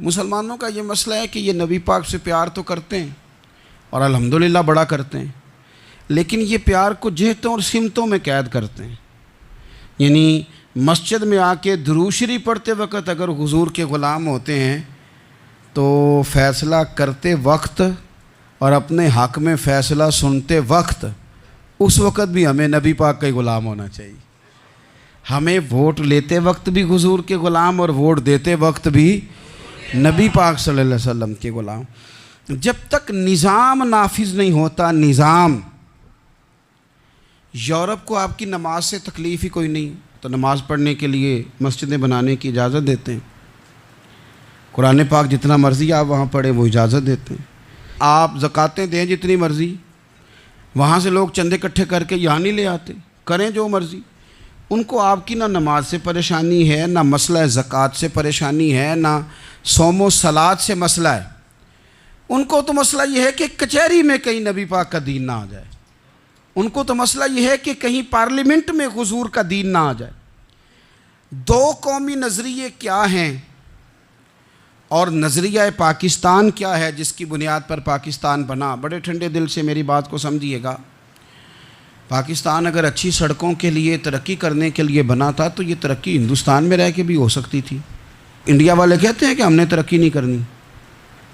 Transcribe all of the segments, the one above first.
मुसलमानों का ये मसला है कि ये नबी पाक से प्यार तो करते हैं और अल्हम्दुलिल्लाह बड़ा करते हैं, लेकिन ये प्यार को जिहतों और सिमतों में कैद करते हैं। यानी मस्जिद में आके दुरूद शरीफ पढ़ते वक्त अगर हुजूर के ग़ुलाम होते हैं तो फ़ैसला करते वक्त और अपने हक़ में फ़ैसला सुनते वक्त उस वक़्त भी हमें नबी पाक का ही ग़ुलाम होना चाहिए। हमें वोट लेते वक्त भी हुजूर के ग़ुलाम और वोट देते वक्त भी नबी पाक सल्लल्लाहु अलैहि वसल्लम के ग़ुलाम। जब तक निज़ाम नाफिज नहीं होता, निज़ाम, यूरोप को आपकी नमाज से तकलीफ़ ही कोई नहीं, तो नमाज़ पढ़ने के लिए मस्जिदें बनाने की इजाज़त देते हैं। कुरान पाक जितना मर्ज़ी आप वहाँ पढ़ें वो इजाज़त देते हैं। आप ज़कातें दें जितनी मर्ज़ी, वहाँ से लोग चंदे इकट्ठे करके यहाँ नहीं ले आते, करें जो मर्ज़ी। उनको आपकी ना नमाज से परेशानी है, ना मसला ज़कात से परेशानी है, ना सोमो सलात से मसला है। उनको तो मसला ये है कि कचहरी में कहीं नबी पाक का दीन ना आ जाए। उनको तो मसला ये है कि कहीं पार्लियामेंट में हुजूर का दीन ना आ जाए। दो कौमी नज़रिए क्या हैं और नज़रिया पाकिस्तान क्या है जिसकी बुनियाद पर पाकिस्तान बना। बड़े ठंडे दिल से मेरी बात को समझिएगा। पाकिस्तान अगर अच्छी सड़कों के लिए, तरक्की करने के लिए बना था तो ये तरक्की हिंदुस्तान में रह के भी हो सकती थी। इंडिया वाले कहते हैं कि हमने तरक्की नहीं करनी,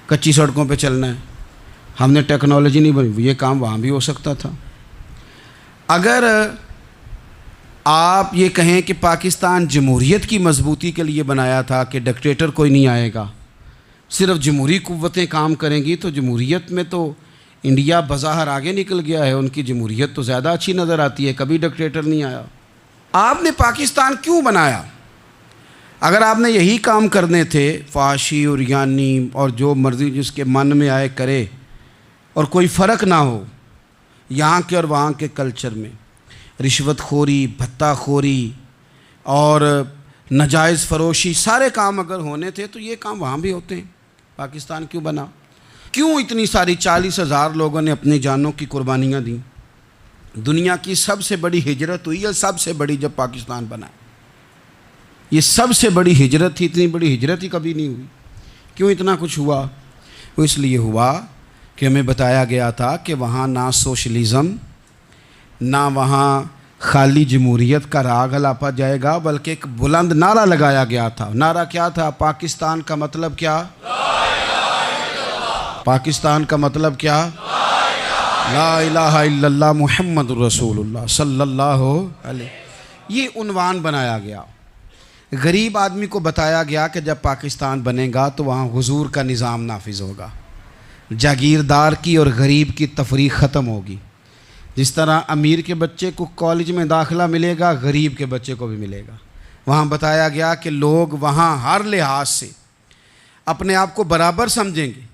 कच्ची सड़कों पे चलना है, हमने टेक्नोलॉजी नहीं बनी, ये काम वहाँ भी हो सकता था। अगर आप ये कहें कि पाकिस्तान जमहूरियत की मजबूती के लिए बनाया था कि डिक्टेटर कोई नहीं आएगा, सिर्फ जमहूरी कुव्वतें काम करेंगी, तो जमहूरियत में तो इंडिया बज़ाहिर आगे निकल गया है। उनकी जमहूरियत तो ज़्यादा अच्छी नज़र आती है, कभी डिक्टेटर नहीं आया। आपने पाकिस्तान क्यों बनाया? अगर आपने यही काम करने थे, फाशी और यानी और जो मर्ज़ी जिसके मन में आए करे और कोई फ़र्क ना हो यहाँ के और वहाँ के कल्चर में, रिश्वतखोरी, भत्ताखोरी और नाजायज़ फ़रोशी, सारे काम अगर होने थे तो ये काम वहाँ भी होते हैं। पाकिस्तान क्यों बना? क्यों इतनी सारी 40,000 लोगों ने अपनी जानों की कुर्बानियाँ दी? दुनिया की सबसे बड़ी हिजरत हुई है, सबसे बड़ी, जब पाकिस्तान बना। ये सबसे बड़ी हिजरत थी, इतनी बड़ी हिजरत ही कभी नहीं हुई। क्यों इतना कुछ हुआ? वो इसलिए हुआ कि हमें बताया गया था कि वहाँ ना सोशलिज़म, ना वहाँ खाली जमहूरियत का राग अलापा जाएगा, बल्कि एक बुलंद नारा लगाया गया था। नारा क्या था? पाकिस्तान का मतलब क्या? पाकिस्तान का मतलब क्या? ला इलाहा इल्लल्लाह मुहम्मदुर रसूलुल्लाह सल्लल्लाहु अलैहि। ये उन्वान बनाया गया। गरीब आदमी को बताया गया कि जब पाकिस्तान बनेगा तो वहाँ हुजूर का निज़ाम नाफिज होगा, जागीरदार की और गरीब की तफरीक ख़त्म होगी। जिस तरह अमीर के बच्चे को कॉलेज में दाखिला मिलेगा, गरीब के बच्चे को भी मिलेगा। वहाँ बताया गया कि लोग वहाँ हर लिहाज से अपने आप को बराबर समझेंगे।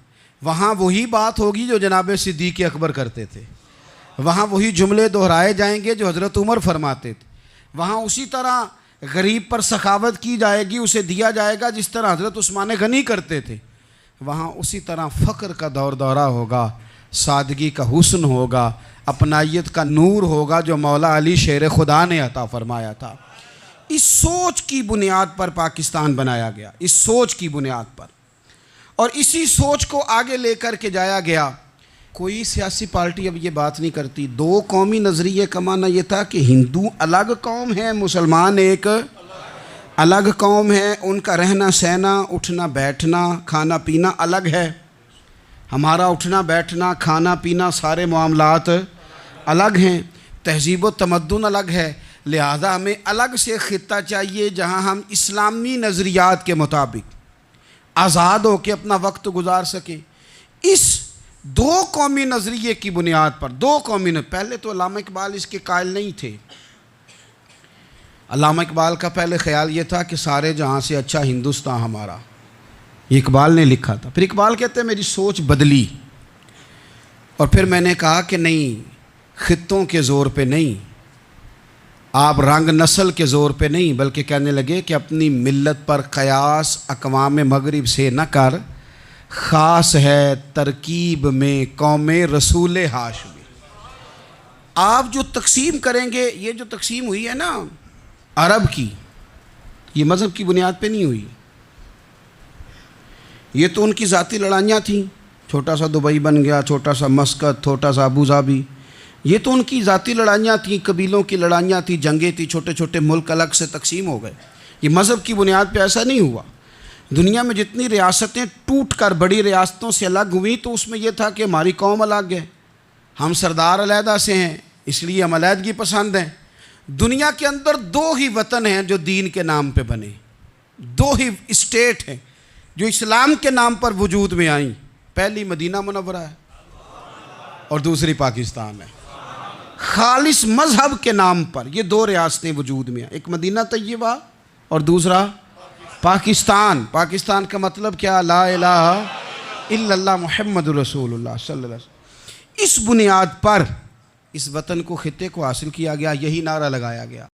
वहाँ वही बात होगी जो जनाब सिद्दीक़ अकबर करते थे, वहाँ वही जुमले दोहराए जाएंगे जो हज़रत उमर फरमाते थे। वहाँ उसी तरह गरीब पर सखावत की जाएगी, उसे दिया जाएगा जिस तरह हज़रत उस्मान गनी करते थे। वहाँ उसी तरह फ़क्र का दौर दौरा होगा, सादगी का हुस्न होगा, अपनायत का नूर होगा जो मौला अली शेर खुदा ने अता फरमाया था। इस सोच की बुनियाद पर पाकिस्तान बनाया गया, इस सोच की बुनियाद पर, और इसी सोच को आगे लेकर के जाया गया। कोई सियासी पार्टी अब ये बात नहीं करती। दो कौमी नज़रिए का माना ये था कि हिंदू अलग कौम है, मुसलमान एक अलग कौम है, उनका रहना सहना, उठना बैठना, खाना पीना अलग है। हमारा उठना बैठना, खाना पीना, सारे मामलात अलग हैं, तहज़ीब व तमद्दुन अलग है। लिहाजा हमें अलग से ख़ित्ता चाहिए जहाँ हम इस्लामी नज़रियात के मुताबिक आज़ाद हो के अपना वक्त गुजार सकें। इस दो कौमी नज़रिए की बुनियाद पर, दो कौमी पहले तो अल्लामा इकबाल इसके कायल नहीं थे। अल्लामा इकबाल का पहले ख्याल ये था कि सारे जहाँ से अच्छा हिंदुस्तान हमारा, ये इकबाल ने लिखा था। फिर इकबाल कहते हैं मेरी सोच बदली और फिर मैंने कहा कि नहीं, खित्तों के ज़ोर पे नहीं, आप रंग नस्ल के ज़ोर पे नहीं, बल्कि कहने लगे कि अपनी मिल्लत पर क़यास अक़वाम मगरिब से न कर, ख़ास है तरकीब में कौम रसूल हाशमी। आप जो तकसीम करेंगे, ये जो तकसीम हुई है ना अरब की, ये मज़हब की बुनियाद पे नहीं हुई, ये तो उनकी ज़ाती लड़ाइयाँ थीं, छोटा सा दुबई बन गया, छोटा सा मस्कत, छोटा सा अबू धाबी, ये तो उनकी ज़ाती लड़ाइयाँ थीं, कबीलों की लड़ाइयाँ थीं, जंगें थी, छोटे छोटे मुल्क अलग से तकसीम हो गए। ये मज़हब की बुनियाद पे ऐसा नहीं हुआ। दुनिया में जितनी रियासतें टूट कर बड़ी रियासतों से अलग हुई तो उसमें यह था कि हमारी कौम अलग है, हम सरदार अलहदा से हैं, इसलिए हम अलहदगी पसंद हैं। दुनिया के अंदर दो ही वतन हैं जो दीन के नाम पे बने, दो ही स्टेट हैं जो इस्लाम के नाम पर वजूद में आई। पहली मदीना मुनव्वरा है और दूसरी पाकिस्तान है। खालिस मजहब के नाम पर ये दो रियासतें वजूद में हैं, एक मदीना तैयबा और दूसरा पाकिस्तान। पाकिस्तान का मतलब क्या? ला इलाहा इल्लल्लाह मुहम्मदुर रसूलुल्लाह सल्लल्लाहु अलैहि वसल्लम। इस बुनियाद पर इस वतन को, खित्ते को हासिल किया गया, यही नारा लगाया गया।